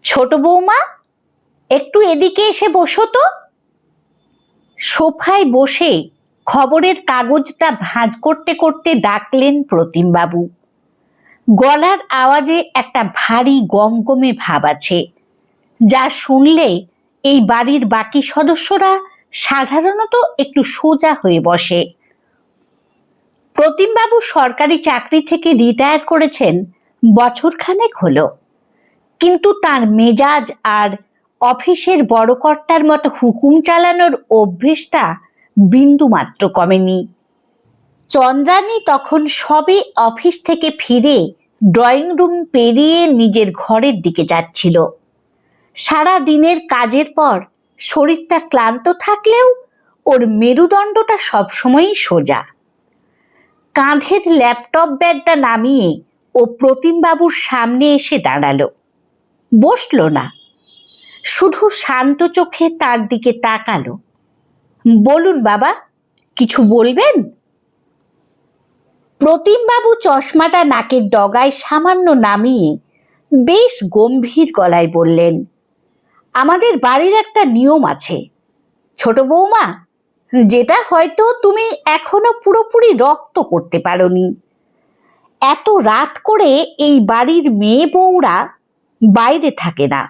ছোট বৌমা, একটু এদিকে এসে বসো তো। সোফায় বসে খবরের কাগজটা ভাঁজ করতে করতে ডাকলেন প্রতিমবাবু। গলার আওয়াজে একটা ভারী গমগমে ভাব আছে, যা শুনলে এই বাড়ির বাকি সদস্যরা সাধারণত একটু সোজা হয়ে বসে। প্রতিমবাবু সরকারি চাকরি থেকে রিটায়ার করেছেন বছরখানেক হলো, কিন্তু তার মেজাজ আর অফিসের বড় কর্তার মতো হুকুম চালানোর অভ্যেসটা বিন্দুমাত্র কমেনি। চন্দ্রানী তখন সবে অফিস থেকে ফিরে ড্রয়িং রুম পেরিয়ে নিজের ঘরের দিকে যাচ্ছিল। সারা দিনের কাজের পর শরীরটা ক্লান্ত থাকলেও ওর মেরুদণ্ডটা সবসময়ই সোজা। কাঁধের ল্যাপটপ ব্যাগটা নামিয়ে ও প্রতিমবাবুর সামনে এসে দাঁড়ালো। বসল না, শুধু শান্ত চোখে তার দিকে তাকালো। বলুন বাবা, কিছু বলবেন? প্রতিমবাবু চশমাটা নাকের ডগায় সামান্য নামিয়ে বেশ গম্ভীর গলায় বললেন, আমাদের বাড়ির একটা নিয়ম আছে ছোট বৌমা, যেটা হয়তো তুমি এখনো পুরোপুরি রপ্ত করতে পারোনি। এত রাত করে এই বাড়ির মেয়ে বউরা বাইরে থাকে না।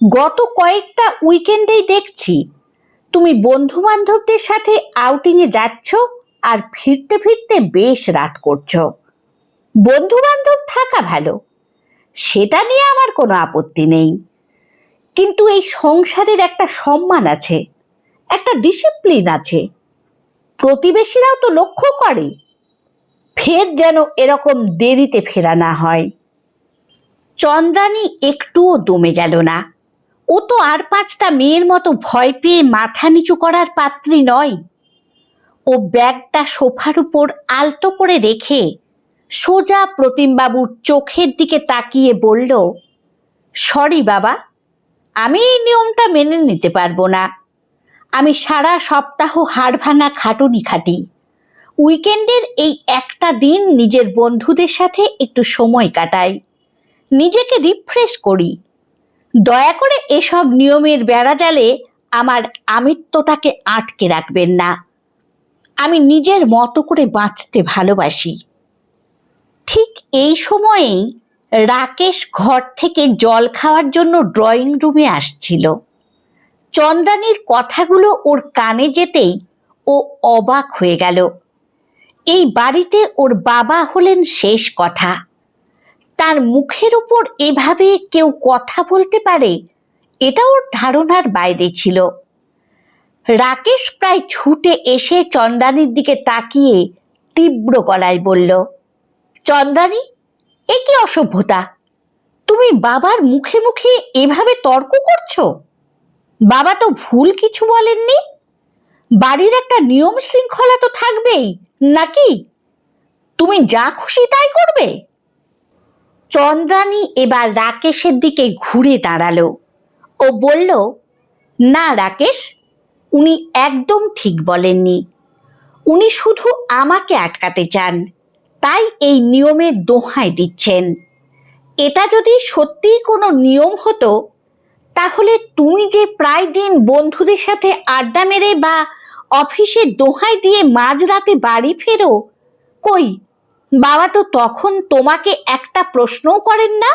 গত কয়েকটা উইকেন্ডেই দেখছি তুমি বন্ধু বান্ধবদের সাথে আউটিংয়ে যাচ্ছ আর ফিরতে ফিরতে বেশ রাত করছো। বন্ধু বান্ধব থাকা ভালো, সেটা নিয়ে আমার কোনো আপত্তি নেই, কিন্তু এই সংসারের একটা সম্মান আছে, একটা ডিসিপ্লিন আছে। প্রতিবেশীরাও তো লক্ষ্য করে, ফের যেন এরকম দেরিতে ফেরা না হয়। চন্দ্রানী একটুও দমে গেল না। ও তো আর পাঁচটা মেয়ের মতো ভয় পেয়ে মাথা নিচু করার পাত্রী নয়। ও ব্যাগটা সোফার উপর আলতো করে রেখে সোজা প্রতিমবাবুর চোখের দিকে তাকিয়ে বলল, সরি বাবা, আমি এই নিয়মটা মেনে নিতে পারবো না। আমি সারা সপ্তাহ হাড় ভাঙা খাটুনি খাটি, উইকেন্ডের এই একটা দিন নিজের বন্ধুদের সাথে একটু সময় কাটাই, নিজেকে রিফ্রেশ করি। দয়া করে এসব নিয়মের বেড়াজালে আমার আমিত্বটাকে আটকে রাখবেন না। আমি নিজের মতো করে বাঁচতে ভালোবাসি। ঠিক এই সময়েই রাকেশ ঘর থেকে জল খাওয়ার জন্য ড্রয়িং রুমে আসছিল। চন্দ্রানীর কথাগুলো ওর কানে যেতেই ও অবাক হয়ে গেল। এই বাড়িতে ওর বাবা হলেন শেষ কথা। তার মুখের উপর এভাবে কেউ কথা বলতে পারে, এটা ওর ধারণার বাইরে ছিল। রাকেশ প্রায় ছুটে এসে চন্দ্রানীর দিকে তাকিয়ে তীব্র গলায় বলল, চন্দ্রানী, এ কি অসভ্যতা! তুমি বাবার মুখে মুখে এভাবে তর্ক করছো? বাবা তো ভুল কিছু বলেননি। বাড়ির একটা নিয়ম শৃঙ্খলা তো থাকবেই নাকি? তুমি যা খুশি তাই করবে? চন্দ্রানী এবার রাকেশের দিকে ঘুরে দাঁড়ালো ও বলল, না রাকেশ, উনি একদম ঠিক বলেননি। উনি শুধু আমাকে আটকাতে চান, তাই এই নিয়মের দোহাই দিচ্ছেন। এটা যদি সত্যিই কোনো নিয়ম হতো, তাহলে তুমি যে প্রায় দিন বন্ধুদের সাথে আড্ডা মেরে বা অফিসে দোহাই দিয়ে মাঝরাতে বাড়ি ফেরো, কই বাবা তো তখন তোমাকে একটা প্রশ্নও করেন না।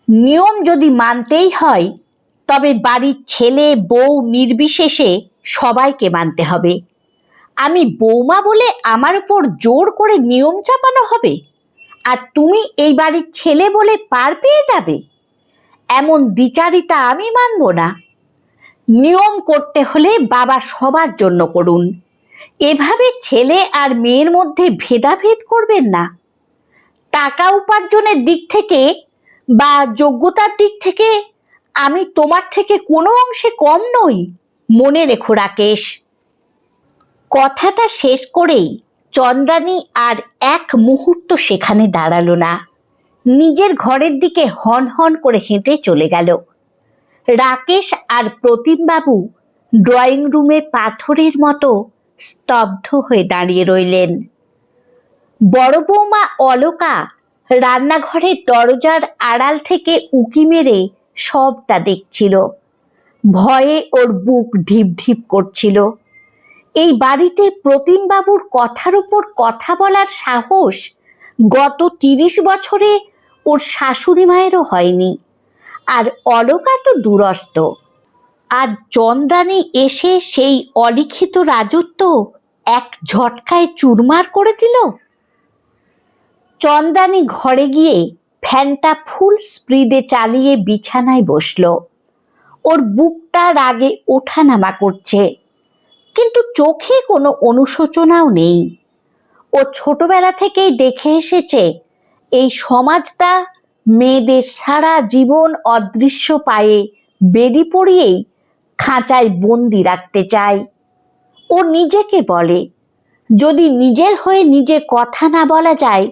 নিয়ম যদি মানতেই হয়, তবে বাড়ির ছেলে বউ নির্বিশেষে সবাইকে মানতে হবে। আমি বৌমা বলে আমার উপর জোর করে নিয়ম চাপানো হবে, আর তুমি এই বাড়ির ছেলে বলে পার পেয়ে যাবে? এমন দ্বিচারিতা আমি মানব না। নিয়ম করতে হলে বাবা সবার জন্য করুন, এভাবে ছেলে আর মেয়ের মধ্যে ভেদাভেদ করবেন না। টাকা উপার্জনের দিক থেকে বা যোগ্যতার দিক থেকে আমি তোমার থেকে কোনো অংশে কম নই, মনে রেখো রাকেশ। কথাটা শেষ করেই চন্দ্রানী আর এক মুহূর্ত সেখানে দাঁড়ালো না, নিজের ঘরের দিকে হন হন করে হেঁটে চলে গেল। রাকেশ আর প্রতিমবাবু ড্রয়িং রুমে পাথরের মতো স্তব্ধ হয়ে দাঁড়িয়ে রইলেন। বড় বৌমা অলকা রান্নাঘরের দরজার আড়াল থেকে উঁকি মেরে সবটা দেখছিল। ভয়ে ওর বুক ঢিপ ঢিপ করছিল। এই বাড়িতে প্রতিমবাবুর কথার উপর কথা বলার সাহস গত 30 বছরে ওর শাশুড়ি মায়েরও হয়নি। আর অলকা তো দূরস্থ। আর চন্দ্রানী এসে সেই অলিখিত রাজত্ব এক ঝটকায় চুরমার করে দিল। চন্দ্রানী ঘরে গিয়ে ফ্যানটা ফুল স্পিডে চালিয়ে বিছানায় বসল। ওর বুকটা রাগে ওঠানামা করছে, কিন্তু চোখে কোনো অনুশোচনাও নেই। ও ছোটবেলা থেকেই দেখে এসেছে এই সমাজটা মেয়েদের সারা জীবন অদৃশ্য পায়ে বেদি পরিয়েই খাঁচায় বন্দি রাখতে চায়। ও নিজেকে বলে, যদি নিজের হয়ে নিজে কথা না বলা যায়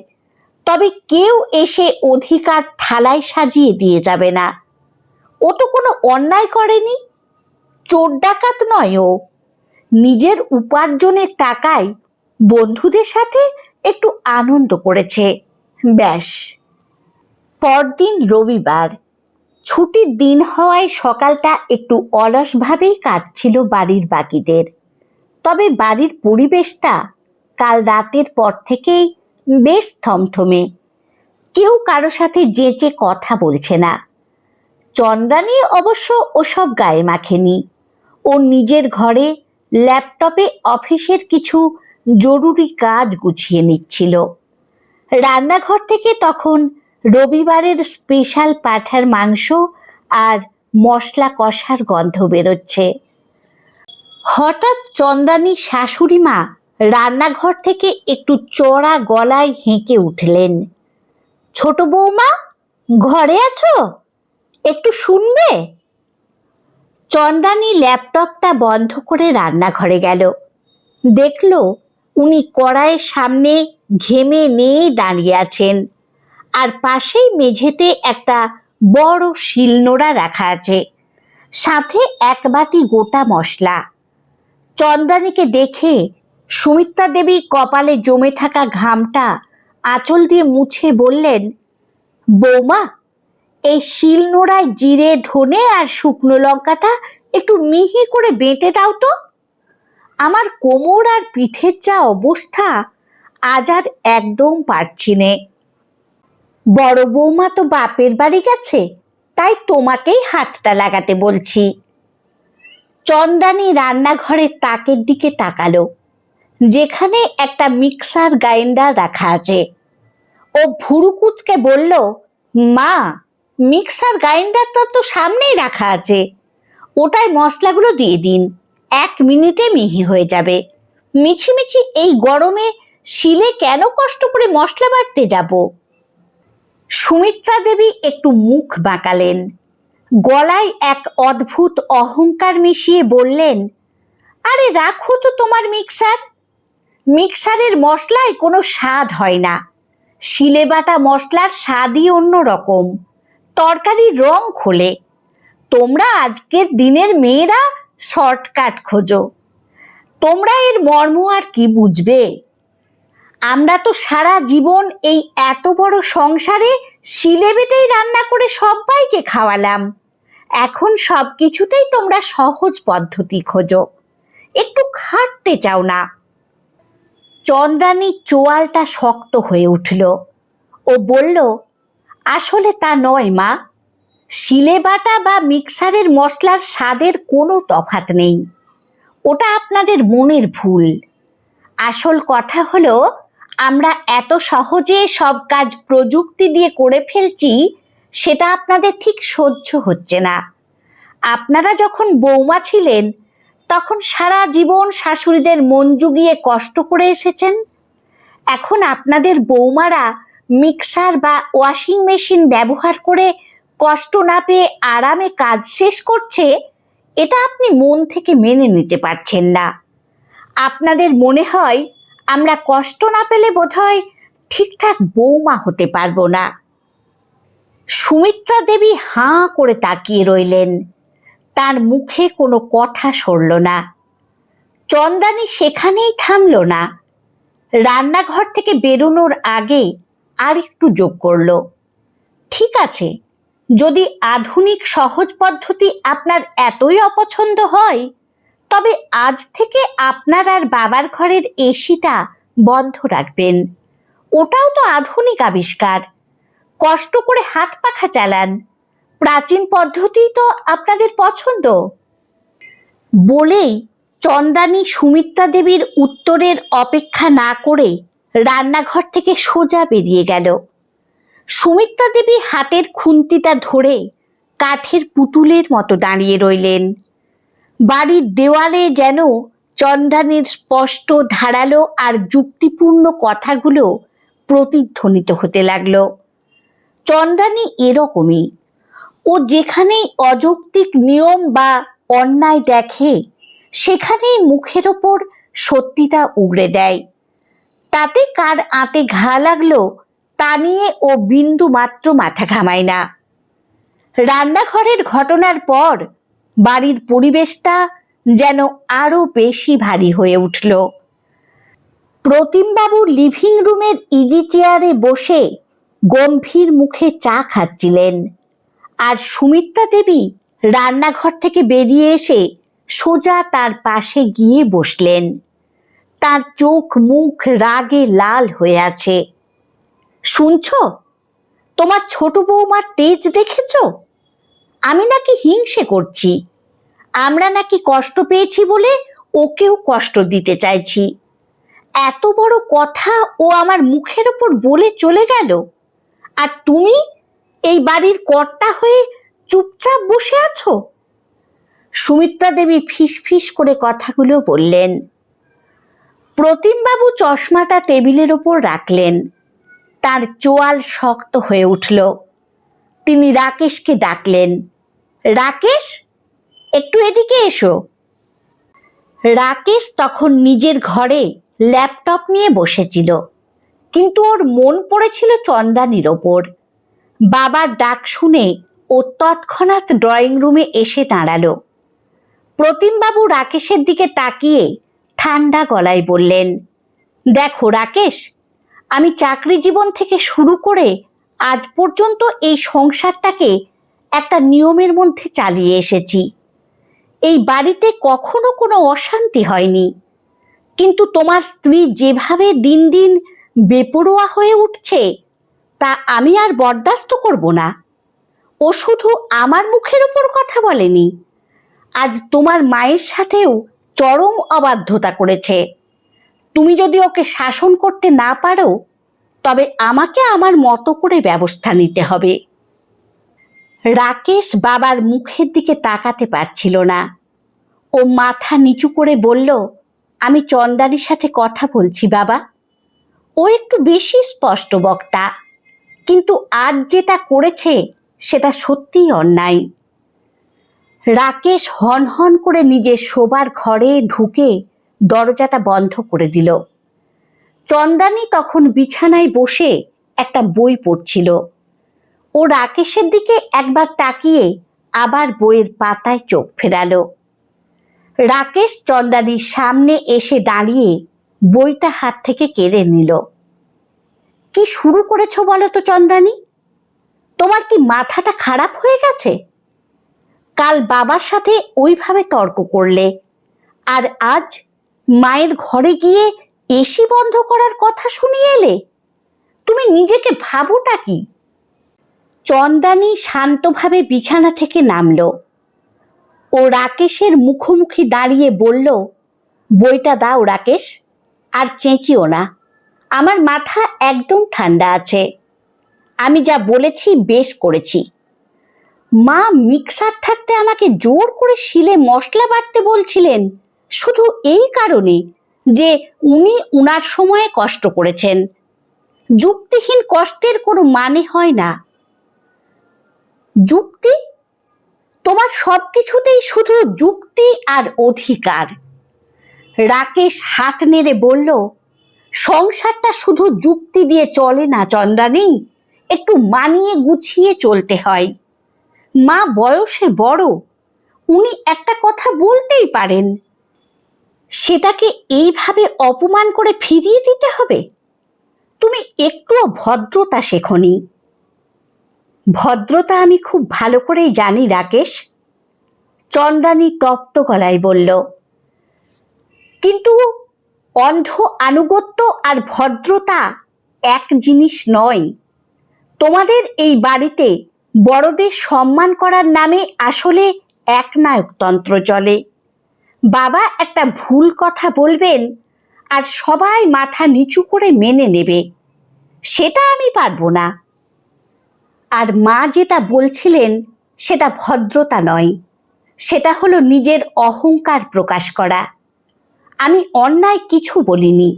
তবে কেউ এসে অধিকার থালায় সাজিয়ে দিয়ে যাবে না। ও তো কোনো অন্যায় করেনি, চোর ডাকাত নয়। ও নিজের উপার্জনের টাকায় বন্ধুদের সাথে একটু আনন্দ করেছে, ব্যাস। পরদিন রবিবার, ছুটির দিন হওয়ায় সকালটা একটু অলসভাবেই কাটছিল বাড়ির বাকিদের। তবে বাড়ির পরিবেশটা কাল রাতের পর থেকেই বেশ থমথমে। কেউ কারো সাথে যেচে কথা বলছে না। চন্দ্রানী অবশ্য ওসব গায়ে মাখেনি। ও নিজের ঘরে ল্যাপটপে অফিসের কিছু জরুরি কাজ গুছিয়ে নিচ্ছিল। রান্নাঘর থেকে তখন রবিবারের স্পেশাল পাঁঠার মাংস আর মশলা কষার গন্ধ বেরোচ্ছে। হঠাৎ চন্দ্রানীর শাশুড়ি মা রান্নাঘর থেকে একটু চড়া গলায় হেঁকে উঠলেন। ছোট বৌমা, ঘরে আছো? একটু শুনবে? চন্দ্রানী ল্যাপটপটা বন্ধ করে রান্নাঘরে গেল। দেখল উনি কড়াইয়ের সামনে ঘেমে নিয়ে দাঁড়িয়ে আছেন, আর পাশেই মেঝেতে একটা বড় শিলনোড়া রাখা আছে, সাথে এক বাটি গোটা মশলা। চন্দ্রানীকে দেখে সুমিত্রা দেবী কপালে জমে থাকা ঘামটা আঁচল দিয়ে মুছে বললেন, বৌমা, এই শিলনোড়ায় জিরে, ধনে আর শুকনো লঙ্কাটা একটু মিহি করে বেটে দাও তো। আমার কোমর আর পিঠের যা অবস্থা, আজ আর একদম পারছি নে। বড় বৌমা তো বাপের বাড়ি গেছে, তাই তোমাকেই হাতটা লাগাতে বলছি। চন্দ্রানী রান্নাঘরের তাকের দিকে তাকালো, যেখানে একটা মিক্সার গ্রাইন্ডার রাখা আছে। ও ভুরু কুচকে বলল, মা, মিক্সার গ্রাইন্ডারটা তো সামনেই রাখা আছে, ওটায় মশলাগুলো দিয়ে দিন, 1 মিনিটে মিহি হয়ে যাবে। মিছিমিছি এই গরমে শিলে কেন কষ্ট করে মশলা বাটতে যাব? সুমিত্রা দেবী একটু মুখ বাঁকালেন, গলায় এক অদ্ভুত অহংকার মিশিয়ে বললেন, আরে রাখো তো তোমার মিক্সার। মিক্সারের মশলায় কোনো স্বাদ হয় না। শিলে বাটা মশলার স্বাদই অন্য রকম, তরকারির রং খোলে। তোমরা আজকের দিনের মেয়েরা শর্টকাট খোঁজো, তোমরা এর মর্ম আর কি বুঝবে? আমরা তো সারা জীবন এই এত বড় সংসারে শিলে বেটেই রান্না করে সবাইকে খাওয়ালাম। এখন সব কিছুতেই তোমরা সহজ পদ্ধতি খোঁজো, একটু খাটতে চাও না। চন্দ্রানীর চোয়ালটা শক্ত হয়ে উঠল। ও বলল, আসলে তা নয় মা, শিলে বাটা বা মিক্সারের মশলার স্বাদের কোনো তফাৎ নেই। ওটা আপনাদের মনের ভুল। আসল কথা হলো, আমরা এত সহজে সব কাজ প্রযুক্তি দিয়ে করে ফেলছি, সেটা আপনাদের ঠিক সহ্য হচ্ছে না। আপনারা যখন বৌমা ছিলেন তখন সারা জীবন শাশুড়িদের মন জুগিয়ে কষ্ট করে এসেছেন। এখন আপনাদের বৌমারা মিক্সার বা ওয়াশিং মেশিন ব্যবহার করে কষ্ট না পেয়ে আরামে কাজ শেষ করছে, এটা আপনি মন থেকে মেনে নিতে পারছেন না। আপনাদের মনে হয় আমরা কষ্ট না পেলে বোধহয় ঠিকঠাক বৌমা হতে পারবো না। সুমিত্রা দেবী হাঁ করে তাকিয়ে রইলেন, তার মুখে কোনো কথা সরল না। চন্দ্রানী সেখানেই থামল না। রান্নাঘর থেকে বেরোনোর আগে আর একটু যোগ করল, ঠিক আছে, যদি আধুনিক সহজ পদ্ধতি আপনার এতই অপছন্দ হয় তবে আজ থেকে আপনার আর বাবার ঘরের এসিটা বন্ধ রাখবেন। ওটাও তো আধুনিক আবিষ্কার। কষ্ট করে হাত পাখা চালান, প্রাচীন পদ্ধতি তো আপনাদের পছন্দ। বলেই চন্দানী সুমিত্রা দেবীর উত্তরের অপেক্ষা না করে রান্নাঘর থেকে সোজা বেরিয়ে গেল। সুমিত্রা দেবী হাতের খুন্তিটা ধরে কাঠের পুতুলের মতো দাঁড়িয়ে রইলেন। বাড়ির দেওয়ালে যেন চন্দানীর স্পষ্ট ধারালো আর যুক্তিপূর্ণ কথাগুলো প্রতিধ্বনিত হতে লাগলো। চন্দানী এরকমই, ও যেখানেই অযৌক্তিক নিয়ম বা অন্যায় দেখে সেখানেই মুখের ওপর সত্যিটা উগড়ে দেয়। তাতে কার আঁতে ঘা লাগলো তা নিয়ে ও বিন্দু মাত্র মাথা ঘামায় না। রান্নাঘরের ঘটনার পর বাড়ির পরিবেশটা যেন আরো বেশি ভারী হয়ে উঠল। প্রতিমবাবু লিভিং রুমের ইজি চেয়ারে বসে গম্ভীর মুখে চা খাচ্ছিলেন, আর সুমিত্রা দেবী রান্নাঘর থেকে বেরিয়ে এসে সোজা তার পাশে গিয়ে বসলেন। তার চোখ মুখ রাগে লাল হয়ে আছে। শুনছ, তোমার ছোট বৌমার তেজ দেখেছ? আমি নাকি হিংসে করছি, আমরা নাকি কষ্ট পেয়েছি বলে ওকেও কষ্ট দিতে চাইছি। এত বড় কথা ও আমার মুখের ওপর বলে চলে গেল, আর তুমি এই বাড়ির কর্তা হয়ে চুপচাপ বসে আছো। সুমিত্রা দেবী ফিসফিস করে কথাগুলো বললেন। প্রতিমবাবু চশমাটা টেবিলের ওপর রাখলেন। তার চোয়াল শক্ত হয়ে উঠল। তিনি রাকেশকে ডাকলেন, রাকেশ, একটু এদিকে এসো। রাকেশ তখন নিজের ঘরে ল্যাপটপ নিয়ে বসেছিল, কিন্তু ওর মন পড়েছিল চন্দানীর ওপর। বাবার ডাক শুনে ও তৎক্ষণাৎ ড্রয়িং রুমে এসে দাঁড়ালো। প্রতিমবাবু রাকেশের দিকে তাকিয়ে ঠান্ডা গলায় বললেন, দেখো রাকেশ, আমি চাকরি জীবন থেকে শুরু করে আজ পর্যন্ত এই সংসারটাকে একটা নিয়মের মধ্যে চালিয়ে এসেছি। এই বাড়িতে কখনো কোনো অশান্তি হয়নি, কিন্তু তোমার স্ত্রী যেভাবে দিন দিন বেপরোয়া হয়ে উঠছে তা আমি আর বরদাস্ত করব না। ও শুধু আমার মুখের উপর কথা বলেনি, আজ তোমার মায়ের সাথেও চরম অবাধ্যতা করেছে। তুমি যদি ওকে শাসন করতে না পারো তবে আমাকে আমার মতো করে ব্যবস্থা নিতে হবে। রাকেশ বাবার মুখের দিকে তাকাতে পারছিল না। ও মাথা নিচু করে বলল, আমি চন্দানীর সাথে কথা বলছি বাবা। ও একটু বেশি স্পষ্ট বক্তা, কিন্তু আজ যেটা করেছে সেটা সত্যিই অন্যায়। রাকেশ হনহন করে নিজের শোবার ঘরে ঢুকে দরজাটা বন্ধ করে দিল। চন্দানী তখন বিছানায় বসে একটা বই পড়ছিল। ও রাকেশের দিকে একবার তাকিয়ে আবার বইয়ের পাতায় চোখ ফেরালো। রাকেশ চন্দানীর সামনে এসে দাঁড়িয়ে বইটা হাত থেকে কেড়ে নিল। কি শুরু করেছো বলো তো চন্দানী? তোমার কি মাথাটা খারাপ হয়ে গেছে? কাল বাবার সাথে ওইভাবে তর্ক করলে, আর আজ মায়ের ঘরে গিয়ে এসি বন্ধ করার কথা শুনিয়ে এলে। তুমি নিজেকে ভাবোটা কি? চন্দানী শান্তভাবে বিছানা থেকে নামল। ও রাকেশের মুখোমুখি দাঁড়িয়ে বলল, বইটা দাও রাকেশ, আর চেঁচিও না। আমার মাথা একদম ঠান্ডা আছে। আমি যা বলেছি বেশ করেছি। মা মিক্সার থাকতে আমাকে জোর করে শিলে মশলা বাটতে বলছিলেন শুধু এই কারণে যে উনি উনার সময়ে কষ্ট করেছেন। যুক্তিহীন কষ্টের কোনো মানে হয় না। যুক্তি? তোমার সব কিছুতেই শুধু যুক্তি আর অধিকার। রাকেশ হাত নেড়ে বলল, সংসারটা শুধু যুক্তি দিয়ে চলে না চন্দ্রানী, একটু মানিয়ে গুছিয়ে চলতে হয়। মা বয়সে বড়, উনি একটা কথা বলতেই পারেন, সেটাকে এইভাবে অপমান করে ফিরিয়ে দিতে হবে? তুমি একটুও ভদ্রতা শেখনি। ভদ্রতা আমি খুব ভালো করেই জানি রাকেশ, চন্দ্রানী তপ্ত গলায় বলল। কিন্তু অন্ধ আনুগত্য আর ভদ্রতা এক জিনিস নয়। তোমাদের এই বাড়িতে বড়দের সম্মান করার নামে আসলে একনায়কতন্ত্র চলে। বাবা একটা ভুল কথা বলবেন আর সবাই মাথা নিচু করে মেনে নেবে, সেটা আমি পারবো না। আর মা যেটা বলছিলেন সেটা ভদ্রতা নয়, সেটা হলো নিজের অহংকার প্রকাশ করা। আমি অন্যায় কিছু বলিনি।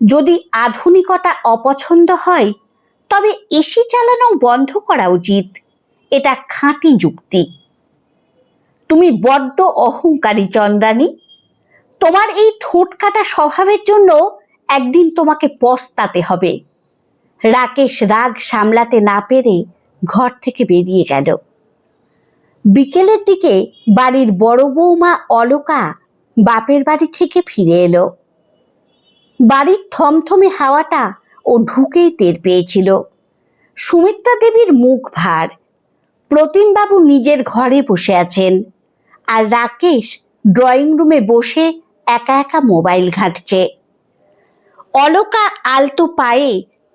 যদি আধুনিকতা অপছন্দ হয় তবে এসি চালানো বন্ধ করা উচিত, এটা খাঁটি যুক্তি। তুমি বড্ড অহংকারী চন্দ্রানী। তোমার এই ঠোঁট কাটা স্বভাবের জন্য একদিন তোমাকে পস্তাতে হবে। রাকেশ রাগ সামলাতে না পেরে ঘর থেকে বেরিয়ে গেল। বিকেলের দিকে বাড়ির বড় বৌমা অলকা বাপের বাড়ি থেকে ফিরে এলো। বাড়ির থমথমে হাওয়াটা ও ঢুকেই টের পেয়েছিল। সুমিত্রা দেবীর মুখ ভার, প্রতিমবাবু নিজের ঘরে বসে আছেন, আর রাকেশ ড্রয়িং রুমে বসে একা একা মোবাইল ঘাঁটছে। অলকা আলতো পায়ে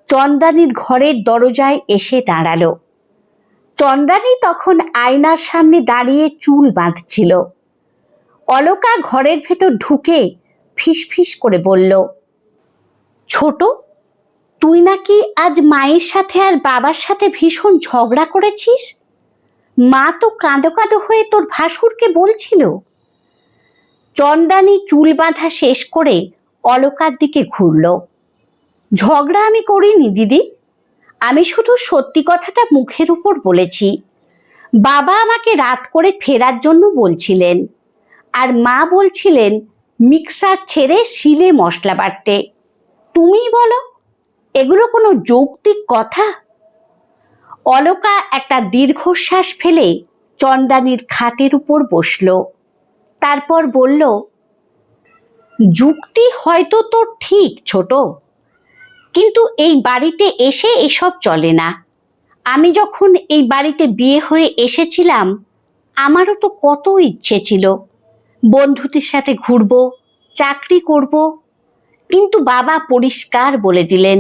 চন্দ্রানীর ঘরের দরজায় এসে দাঁড়ালো। চন্দ্রানী তখন আয়নার সামনে দাঁড়িয়ে চুল বাঁধছিল। অলকা ঘরের ভেতর ঢুকে ফিসফিস করে বলল, ছোট, তুই নাকি আজ মায়ের সাথে আর বাবার সাথে ভীষণ ঝগড়া করেছিস। মা তো কাঁদো কাঁদো হয়ে তোর ভাসুরকে বলছিল। চন্দ্রানী চুল বাঁধা শেষ করে অলকার দিকে ঘুরল। ঝগড়া আমি করিনি দিদি, আমি শুধু সত্যি কথাটা মুখের উপর বলেছি। বাবা আমাকে রাত করে ফেরার জন্য বলছিলেন, আর মা বলছিলেন মিক্সার ছেড়ে শিলে মশলা বাটতে। তুমিই বলো, এগুলো কোনো যৌক্তিক কথা? অলকা একটা দীর্ঘশ্বাস ফেলে চন্দ্রানীর খাটের উপর বসল। তারপর বলল, যুক্তি হয়তো তোর ঠিক ছোট, কিন্তু এই বাড়িতে এসে এসব চলে না। আমি যখন এই বাড়িতে বিয়ে হয়ে এসেছিলাম, আমারও তো কত ইচ্ছে ছিল বন্ধুদের সাথে ঘুরবো, চাকরি করব, কিন্তু বাবা পরিষ্কার বলে দিলেন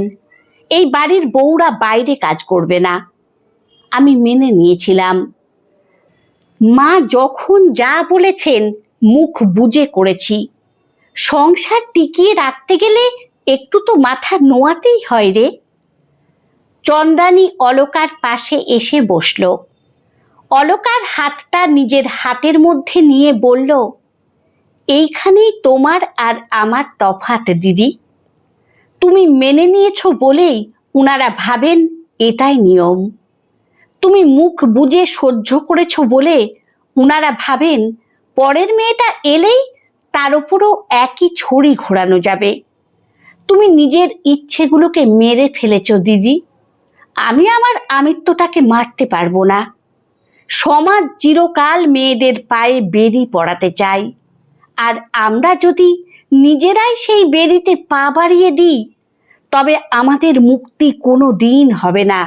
এই বাড়ির বউরা বাইরে কাজ করবে না। আমি মেনে নিয়েছিলাম। মা যখন যা বলেছেন মুখ বুজে করেছি। সংসার টিকিয়ে রাখতে গেলে একটু তো মাথা নোয়াতেই হয় রে। চন্দ্রানী অলকার পাশে এসে বসল। অলকার হাতটা নিজের হাতের মধ্যে নিয়ে বলল, এইখানেই তোমার আর আমার তফাৎ দিদি। তুমি মেনে নিয়েছো বলেই উনারা ভাবেন এটাই নিয়ম। তুমি মুখ বুজে সহ্য করেছো বলে উনারা ভাবেন পরের মেয়েটা এলেই তার উপরও একই ছড়ি ঘোরানো যাবে। তুমি নিজের ইচ্ছেগুলোকে মেরে ফেলেছো দিদি। আমি আমার আমিত্বটাকে মারতে পারবো না। সমাজ চিরকাল মেয়েদের পায়ে বেড়ি পড়াতে চাই, আর আমরা যদি নিজেরাই সেই বেড়িতে পা বাড়িয়ে দিই তবে আমাদের মুক্তি কোনো দিন হবে না।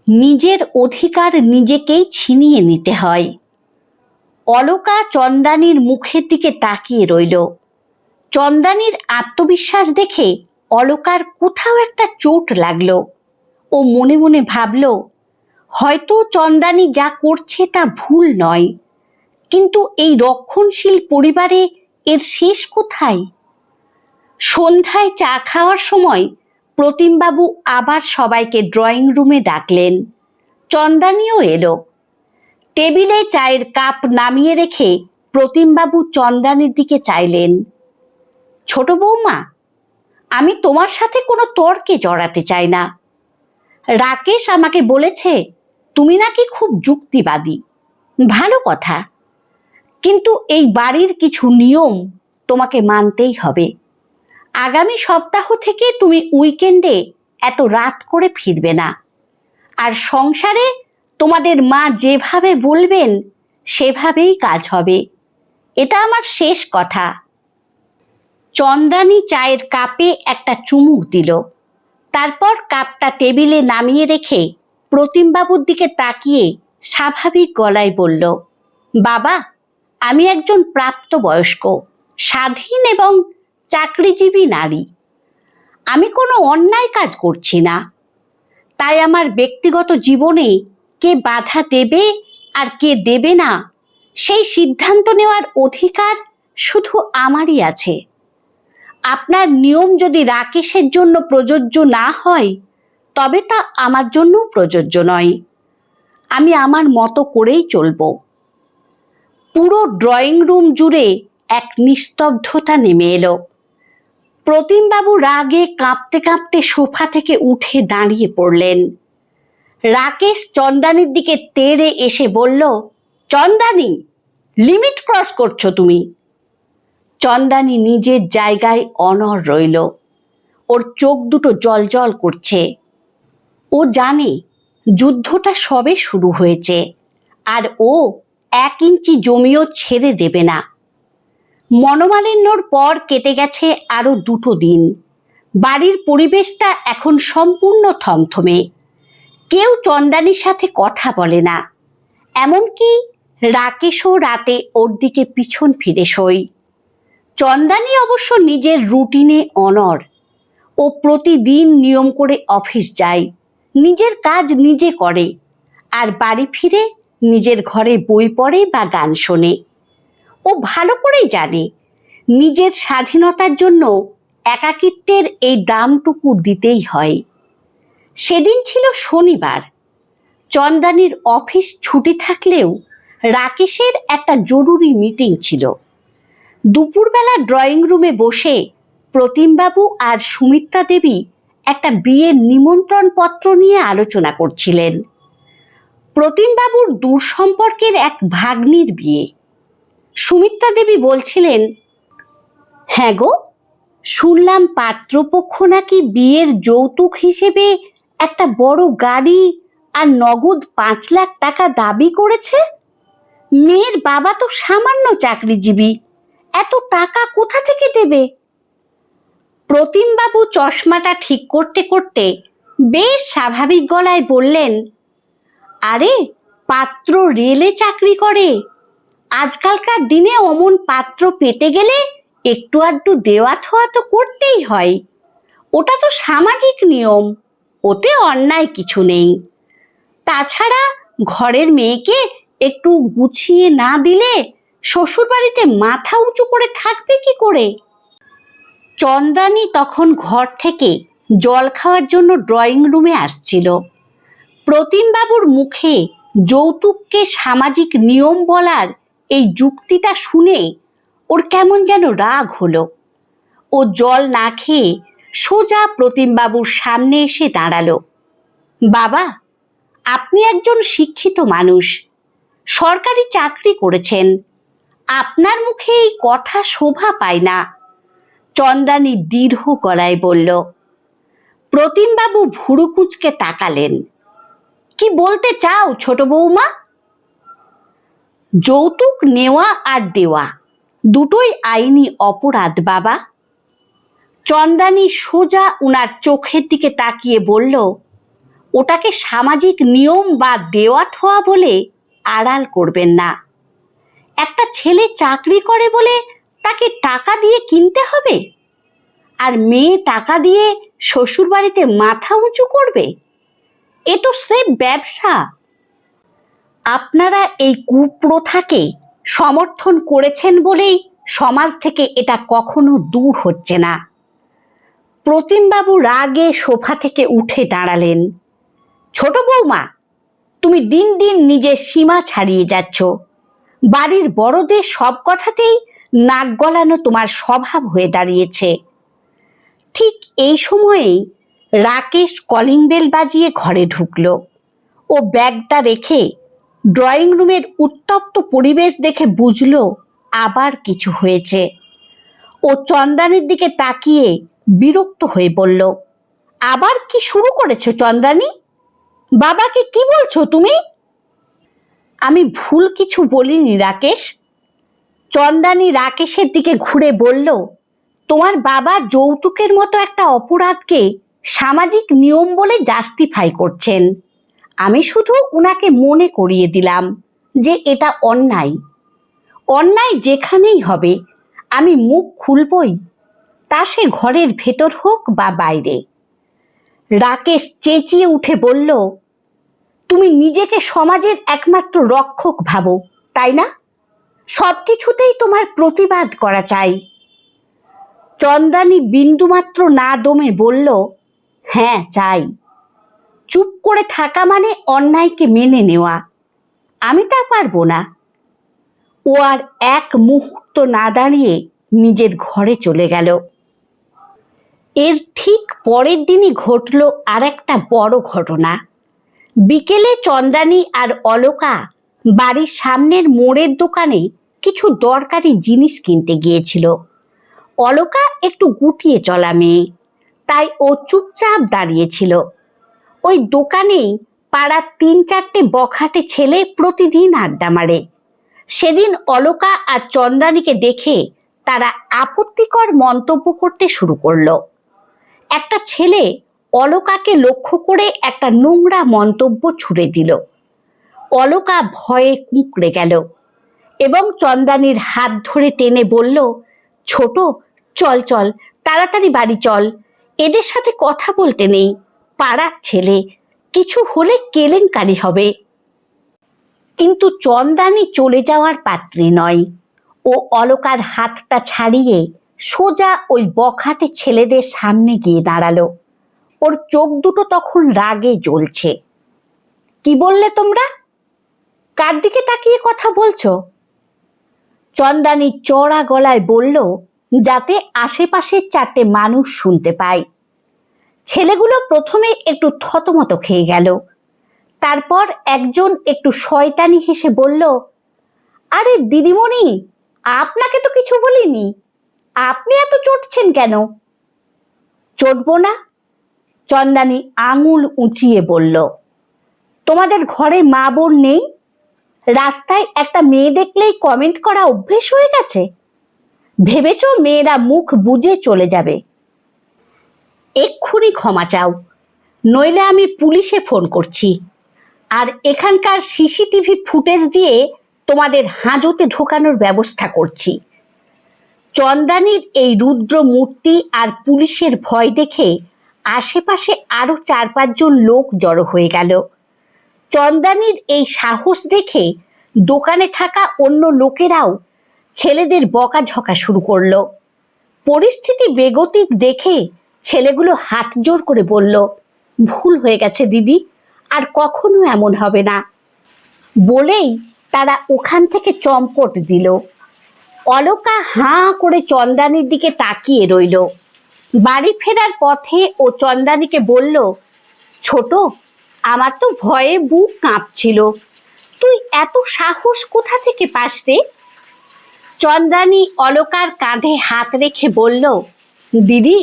নিজের অধিকার নিজেকেই ছিনিয়ে নিতে হয়। অলকা চন্দ্রানীর মুখের দিকে তাকিয়ে রইল। চন্দ্রানীর আত্মবিশ্বাস দেখে অলকার কোথাও একটা চোট লাগলো। ও মনে মনে ভাবল, হয়তো চন্দ্রানী যা করছে তা ভুল নয়, কিন্তু এই রক্ষণশীল পরিবারে এর শেষ কোথায়? সন্ধ্যায় চা খাওয়ার সময় প্রতিমবাবু আবার সবাইকে ড্রয়িং রুমে ডাকলেন। চন্দ্রানীও এলো। টেবিলে চায়ের কাপ নামিয়ে রেখে প্রতিমবাবু চন্দ্রানীর দিকে চাইলেন, ছোট বৌমা, আমি তোমার সাথে কোনো তর্কে জড়াতে চাই না। রাকেশ আমাকে বলেছে তুমি নাকি খুব যুক্তিবাদী। ভালো কথা, কিন্তু এই বাড়ির কিছু নিয়ম তোমাকে মানতেই হবে। আগামী সপ্তাহ থেকে তুমি উইকেন্ডে এত রাত করে ফিরবে না, আর সংসারে তোমাদের মা যেভাবে বলবেন সেভাবেই কাজ হবে। এটা আমার শেষ কথা। চন্দ্রানী চায়ের কাপে একটা চুমুক দিল। তারপর কাপটা টেবিলে নামিয়ে রেখে প্রতিমবাবুর দিকে তাকিয়ে স্বাভাবিক গলায় বলল, বাবা, আমি একজন প্রাপ্তবয়স্ক, স্বাধীন এবং চাকরিজীবী নারী। আমি কোনো অন্যায় কাজ করছি না। তাই আমার ব্যক্তিগত জীবনে কে বাধা দেবে আর কে দেবে না সেই সিদ্ধান্ত নেওয়ার অধিকার শুধু আমারই আছে। আপনার নিয়ম যদি রাকেশের জন্য প্রযোজ্য না হয় তবে তা আমার জন্যও প্রযোজ্য নয়। আমি আমার মতো করেই চলব। পুরো ড্রয়িং রুম জুড়ে এক নিস্তব্ধতা নেমে এলো। প্রতিমবাবু রাগে কাঁপতে কাঁপতে সোফা থেকে উঠে দাঁড়িয়ে পড়লেন। রাকেশ চন্দ্রানীর দিকে তেড়ে এসে বলল, চন্দ্রানী, লিমিট ক্রস করছো তুমি। চন্দ্রানী নিজের জায়গায় অনড় রইল। ওর চোখ দুটো জ্বলজ্বল করছে। ও জানে যুদ্ধটা সবে শুরু হয়েছে, আর ও 1 ইঞ্চি জমিও ছেড়ে দেবে না। মনোমালিন্যর পর কেটে গেছে আরো 2 দিন। বাড়ির পরিবেশটা এখন সম্পূর্ণ থমথমে। কেউ চন্দ্রানীর সাথে কথা বলে না, এমনকি রাকেশও রাতে ওর দিকে পিছন ফিরে শোয়। চন্দ্রানী অবশ্য নিজের রুটিনে অনড়। ও প্রতিদিন নিয়ম করে অফিস যায়, নিজের কাজ নিজে করে, আর বাড়ি ফিরে নিজের ঘরে বই পড়ে বা গান শোনে। ও ভালো করেই জানে নিজের স্বাধীনতার জন্য একাকিত্বের এই দামটুকু দিতেই হয়। সেদিন ছিল শনিবার। চন্দ্রানীর অফিস ছুটি থাকলেও রাকেশের একটা জরুরি মিটিং ছিল। দুপুরবেলা ড্রয়িং রুমে বসে প্রতিমবাবু আর সুমিত্রা দেবী একটা বিয়ের নিমন্ত্রণ পত্র নিয়ে আলোচনা করছিলেন। প্রতিমবাবুর দূর সম্পর্কের এক ভাগ্নির বিয়ে। সুমিত্রা দেবী বলছিলেন, হ্যাঁ গো, শুনলাম পাত্রপক্ষ নাকি বিয়ের যৌতুক হিসেবে একটা বড় গাড়ি আর নগদ 5 লাখ টাকা দাবি করেছে। মেয়ের বাবা তো সামান্য চাকরিজীবী, এত টাকা কোথা থেকে দেবে? প্রতিমবাবু চশমাটা ঠিক করতে করতে বেশ স্বাভাবিক গলায় বললেন, আরে, পাত্র রেলে চাকরি করে। আজকালকার দিনে অমন পাত্র পেতে গেলে একটু আধটু দেওয়া থোয়া তো করতেই হয়। ওটা তো সামাজিক নিয়ম, ওতে অন্যায় কিছু নেই। তাছাড়া ঘরের মেয়েকে একটু গুছিয়ে না দিলে শ্বশুরবাড়িতে মাথা উঁচু করে থাকবে কি করে? চন্দ্রানী তখন ঘর থেকে জল খাওয়ার জন্য ড্রয়িং রুমে আসছিল। প্রতিমবাবুর মুখে যৌতুককে সামাজিক নিয়ম বলার এই যুক্তিটা শুনে ওর কেমন যেন রাগ হলো। ও জল না খেয়ে সোজা প্রতিমবাবুর সামনে এসে দাঁড়ালো। বাবা, আপনি একজন শিক্ষিত মানুষ, সরকারি চাকরি করেছেন, আপনার মুখে এই কথা শোভা পায় না। চন্দ্রানী দৃঢ় গলায় বলল। প্রতিমবাবু ভুরু কুঁচকে তাকালেন। কি বলতে চাও ছোট বৌমা? যৌতুক নেওয়া আর দেওয়া দুটোই আইনি অপরাধ বাবা। চন্দ্রানী সোজা উনার চোখের দিকে তাকিয়ে বলল, ওটাকে সামাজিক নিয়ম বা দেওয়া থোয়া বলে আড়াল করবেন না। একটা ছেলে চাকরি করে বলে তাকে টাকা দিয়ে কিনতে হবে, আর মেয়ে টাকা দিয়ে শ্বশুরবাড়িতে মাথা উঁচু করবে? এ তো স্রেফ ব্যবসা। আপনারা এই কুপ্রথাকে সমর্থন করেছেন বলেই সমাজ থেকে এটা কখনো দূর হচ্ছে না। প্রতিমবাবু রাগে সোফা থেকে উঠে দাঁড়ালেন। ছোট বৌমা, তুমি দিন দিন নিজের সীমা ছাড়িয়ে যাচ্ছ। বাড়ির বড়দের সব কথাতেই নাক গলানো তোমার স্বভাব হয়ে দাঁড়িয়েছে। ঠিক এই সময়েই রাকেশ কলিং বেল বাজিয়ে ঘরে ঢুকল। ও ব্যাগটা রেখে ড্রয়িং রুমের উত্তপ্ত পরিবেশ দেখে বুঝল আবার কিছু হয়েছে। ও চন্দ্রানীর দিকে তাকিয়ে বিরক্ত হয়ে বলল, আবার কি শুরু করেছো চন্দ্রানী? বাবাকে কি বলছো তুমি? আমি ভুল কিছু বলিনি রাকেশ। চন্দ্রানী রাকেশের দিকে ঘুরে বলল, তোমার বাবা যৌতুকের মতো একটা অপরাধকে সামাজিক নিয়ম বলে জাস্টিফাই করছেন। আমি শুধু উনাকে মনে করিয়ে দিলাম যে এটা অন্যায়। অন্যায় যেখানেই হবে আমি মুখ খুলবই, তা সে ঘরের ভেতর হোক বা বাইরে। রাকেশ চেঁচিয়ে উঠে বলল, তুমি নিজেকে সমাজের একমাত্র রক্ষক ভাবো, তাই না? সব কিছুতেই তোমার প্রতিবাদ করা চাই। চন্দ্রানী বিন্দুমাত্র না দমে বলল, হ্যাঁ চাই। চুপ করে থাকা মানে অন্যায়কে মেনে নেওয়া। আমি তা পারবো না। ও আর এক মুহূর্ত না দাঁড়িয়ে নিজের ঘরে চলে গেল। এর ঠিক পরের দিনই ঘটল আর একটা বড় ঘটনা। বিকেলে চন্দ্রানী আর অলকা বাড়ির সামনের মোড়ের দোকানে কিছু দরকারি জিনিস কিনতে গিয়েছিল। অলকা একটু গুটিয়ে চলা মেয়ে, তাই ও চুপচাপ দাঁড়িয়েছিল। ওই দোকানেই পাড়ার 3-4টে বখাটে ছেলে প্রতিদিন আড্ডা মারে। সেদিন অলকা আর চন্দ্রানীকে দেখে তারা আপত্তিকর মন্তব্য করতে শুরু করলো। একটা ছেলে অলকাকে লক্ষ্য করে একটা নোংরা মন্তব্য ছুড়ে দিল। অলকা ভয়ে কুঁকড়ে গেল এবং চন্দ্রানীর হাত ধরে টেনে বলল, ছোট, চল চল, তাড়াতাড়ি বাড়ি চল। এদের সাথে কথা বলতে নেই, পাড়ার ছেলে, কিছু হলে কেলেঙ্কারি হবে। কিন্তু চন্দ্রানী চলে যাওয়ার পাত্রী নয়। ও অলকার হাতটা ছাড়িয়ে সোজা ওই বখাটে ছেলেদের সামনে গিয়ে দাঁড়ালো। ওর চোখ দুটো তখন রাগে জ্বলছে। কি বললে তোমরা? কার দিকে তাকিয়ে কথা বলছো? চন্দ্রানী চড়া গলায় বলল, যাতে আশেপাশের 4টে মানুষ শুনতে পায়। ছেলেগুলো প্রথমে একটু থতমত খেয়ে গেল। তারপর একজন একটু শয়তানি হেসে বলল, আরে দিদিমণি, আপনাকে তো কিছু বলিনি, আপনি এত চটছেন কেন? চটবো না? চন্দ্রানী আঙুল উঁচিয়ে বলল, তোমাদের ঘরে মা বোন নেই? রাস্তায় একটা মেয়ে দেখলেই কমেন্ট করা অভ্যেস হয়ে গেছে? ভেবেছো মেয়েরা মুখ বুজে চলে যাবে? এক্ষুনি ক্ষমা চাও, নইলে আমি পুলিশে ফোন করছি, আর এখানকার সিসিটিভি ফুটেজ দিয়ে তোমাদের হাজতে ঢোকানোর ব্যবস্থা করছি। চন্দ্রানীর এই রুদ্র মূর্তি আর পুলিশের ভয় দেখে আশেপাশে আরো 4-5 জন লোক জড়ো হয়ে গেল। চন্দ্রানীর এই সাহস দেখে দোকানে থাকা অন্য লোকেরাও ছেলেদের বকাঝকা শুরু করলো। পরিস্থিতি বেগতিক দেখে ছেলেগুলো হাত জোর করে বলল, ভুল হয়ে গেছে দিদি, আর কখনো এমন হবে না। বলেই তারা ওখান থেকে চম্পট দিল। অলকা হাঁ করে চন্দ্রানীর দিকে তাকিয়ে রইল। বাড়ি ফেরার পথে ও চন্দ্রানীকে বলল, ছোট, আমার তো ভয়ে বুক কাঁপছিল, তুই এত সাহস কোথা থেকে পাস রে? চন্দ্রানী অলকার কাঁধে হাত রেখে বলল, দিদি,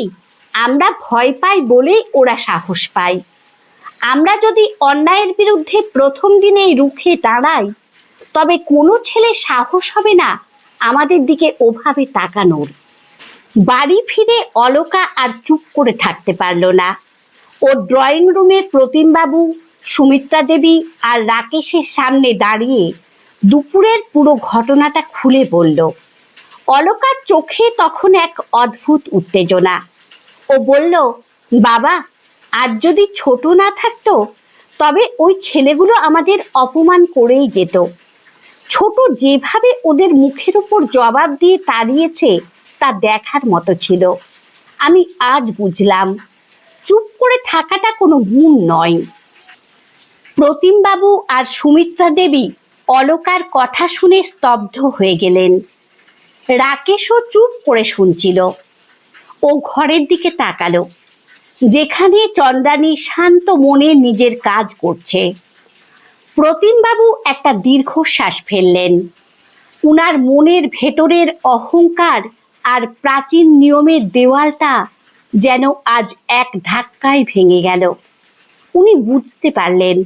আমরা ভয় পাই বলেই ওরা সাহস পায়। আমরা যদি অন্যায়ের বিরুদ্ধে প্রথম দিনেই রুখে দাঁড়াই, তবে কোনো ছেলে সাহস হবে না আমাদের দিকে ওভাবে তাকানোর। বাড়ি ফিরে অলকা আর চুপ করে থাকতে পারল না। ও ড্রয়িং রুমে প্রতিমবাবু, সুমিত্রা দেবী আর রাকেশের সামনে দাঁড়িয়ে দুপুরের পুরো ঘটনাটা খুলে বলল। অলকার চোখে তখন এক অদ্ভুত উত্তেজনা। ও বলল, বাবা, আজ যদি ছোট না থাকতো তবে ওই ছেলেগুলো আমাদের অপমান করেই যেত। ছোট যেভাবে ওদের মুখের উপর জবাব দিয়ে তাড়িয়েছে তা দেখার মতো ছিল। আমি আজ বুঝলাম চুপ করে থাকাটা কোনো গুণ নয়। প্রতিমবাবু আর সুমিত্রা দেবী অলকার কথা শুনে স্তব্ধ হয়ে গেলেন। রাকেশও চুপ করে শুনছিল। ও ঘরের দিকে তাকালো, যেখানে চন্দ্রানী শান্ত মনে নিজের কাজ করছে। প্রতিমবাবু একটা দীর্ঘশ্বাস ফেললেন। উনার মনের ভেতরের অহংকার আর প্রাচীন নিয়মের দেওয়ালটা যেন আজ এক ধাক্কায় ভেঙে গেল। উনি বুঝতে পারলেন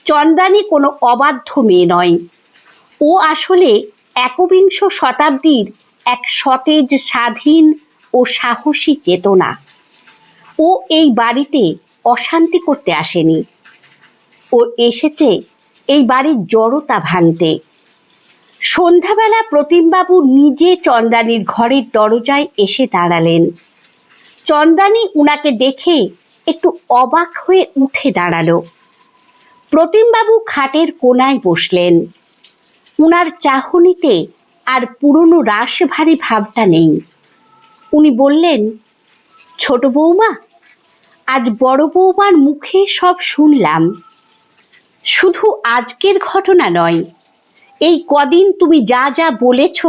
চন্দ্রানী কোনো অবাধ্য মেয়ে নয়। ও আসলে একবিংশ শতাব্দীর এক সতেজ, স্বাধীন ও সাহসী চেতনা। ও এই বাড়িতে অশান্তি করতে আসেনি, ও এসেছে এই বাড়ির জড়তা ভাঙতে। সন্ধ্যাবেলা প্রতিমবাবু নিজে চন্দ্রানীর ঘরের দরজায় এসে দাঁড়ালেন। চন্দ্রানী উনাকে দেখে একটু অবাক হয়ে উঠে দাঁড়ালো। প্রতিমবাবু খাটের কোনায় বসলেন। উনার চাহনিতে আর পুরনো রাশভারী ভাবটা নেই। উনি বললেন, ছোট বৌমা, আজ বড় বৌমার মুখে সব শুনলাম। শুধু আজকের ঘটনা নয়, এই কদিন তুমি যা যা বলেছ,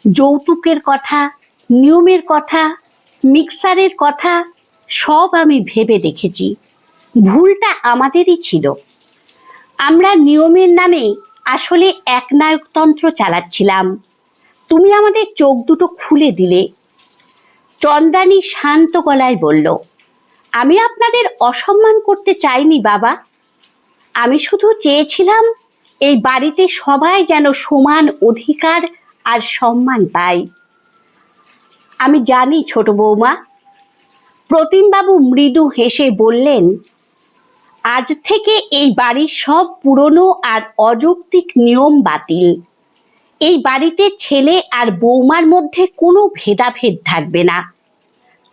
যৌতুকের কথা, নিয়মের কথা, মিক্সারের কথা, সব আমি ভেবে দেখেছি। ভুলটা আমাদেরই ছিল। আমরা নিয়মের নামে আসলে একনায়কতন্ত্র চালাচ্ছিলাম। তুমি আমাদের চোখ দুটো খুলে দিলে। চন্দ্রানী শান্ত গলায় বলল, আমি আপনাদের অসম্মান করতে চাইনি বাবা। আমি শুধু চেয়েছিলাম এই বাড়িতে সবাই যেন সমান অধিকার আর সম্মান পায়। আমি জানি ছোট বৌমা। প্রতিমবাবু মৃদু হেসে বললেন, আজ থেকে এই বাড়ির সব পুরনো আর অযৌক্তিক নিয়ম বাতিল। এই বাড়িতে ছেলে আর বৌমার মধ্যে কোনো ভেদাভেদ থাকবে না।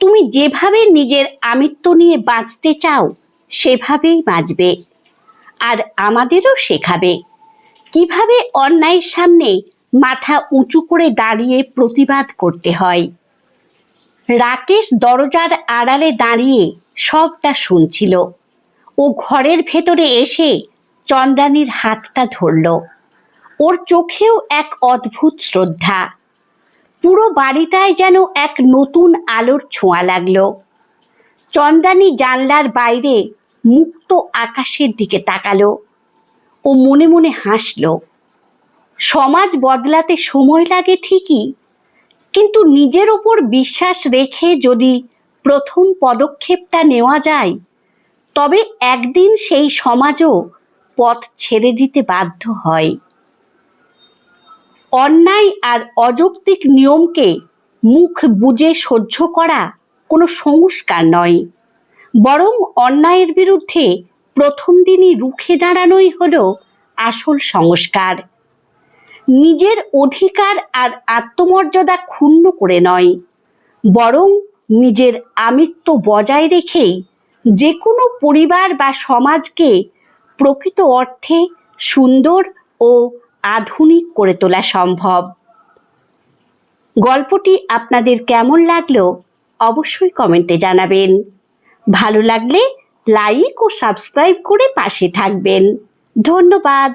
তুমি যেভাবে নিজের আমিত্ব নিয়ে বাঁচতে চাও সেভাবেই বাঁচবে, আর আমাদেরও শেখাবে কিভাবে অন্যায়ের সামনে মাথা উঁচু করে দাঁড়িয়ে প্রতিবাদ করতে হয়। রাকেশ দরজার আড়ালে দাঁড়িয়ে সবটা শুনছিল। ও ঘরের ভেতরে এসে চন্দ্রানীর হাতটা ধরল। ওর চোখেও এক অদ্ভুত শ্রদ্ধা। পুরো বাড়িটায় যেন এক নতুন আলোর ছোঁয়া লাগলো। চন্দ্রানী জানলার বাইরে মুক্ত আকাশের দিকে তাকালো। ও মনে মনে হাসল। সমাজ বদলাতে সময় লাগে ঠিকই, কিন্তু নিজের ওপর বিশ্বাস রেখে যদি প্রথম পদক্ষেপটা নেওয়া যায়, তবে একদিন সেই সমাজও পথ ছেড়ে দিতে বাধ্য হয়। অন্যায় আর অযৌক্তিক নিয়মকে মুখ বুজে সহ্য করা কোনো সংস্কার নয়, বরং অন্যায়ের বিরুদ্ধে প্রথম দিনই রুখে দাঁড়ানোই হলো আসল সংস্কার। নিজের অধিকার আর আত্মমর্যাদা ক্ষুণ্ণ করে নয়, বরং নিজের আমিত্ব বজায় রেখেই যে কোনো পরিবার বা সমাজকে প্রকৃত অর্থে সুন্দর ও আধুনিক করে তোলা সম্ভব। গল্পটি আপনাদের কেমন লাগলো অবশ্যই কমেন্টে জানাবেন। ভালো লাগলে লাইক ও সাবস্ক্রাইব করে পাশে থাকবেন। ধন্যবাদ।